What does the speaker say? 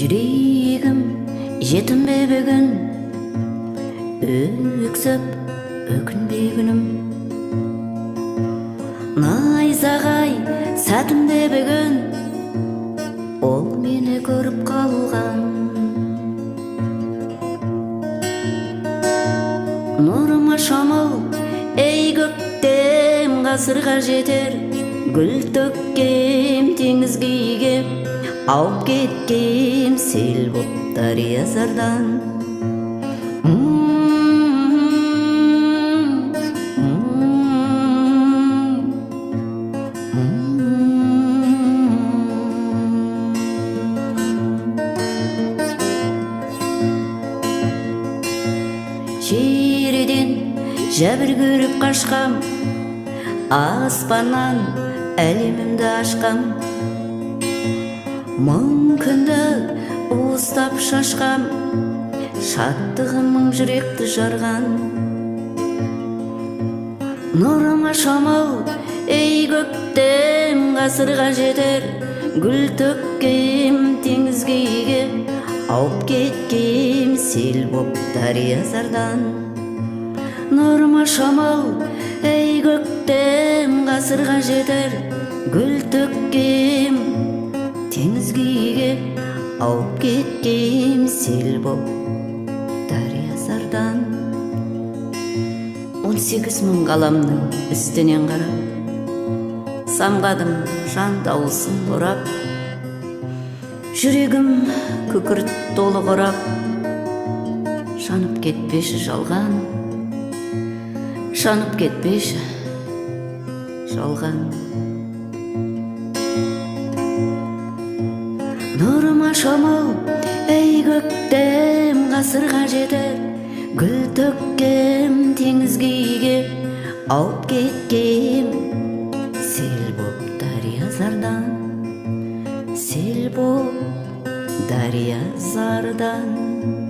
Жүрегім жетімбе бүгін, өксіп өкінбе күнім. Найзағай сәтімде бүгін, ол мені көріп қалған. Нұрыма шамыл, ей көктем, ғасырға жетер, гүл төккем теңізге егеп, ауып кеткем сел боп дария зардан. Жерден жәбір көріп қашқам, аспаннан әлемімді ашқам. Мың күнді уыстап шашқам, шаттығым мың жүректі жарған. Нұрыма шамыл, ей көктем, ғасырға жетер, гүл төккем теңізге егеп, ауып кеткем сел боп дария зардан. Нұрыма шамыл, ей көктем, ғасырға жетер, гүл төккем теңізге егеп, ауып кеткем сел боп дария зардан. 18 мың ғаламның үстінен қарап, самғадым жан дауысын бұрап, жүрегім күкірт толы құрап, жанып кетпеші жалған, жанып кетпеші жалған. Нұрыма шамыл, ей көктем, ғасырға жетер, гүл төккем теңізге егеп, ауып кеткем сел боп дария зардан, сел боп дария зардан.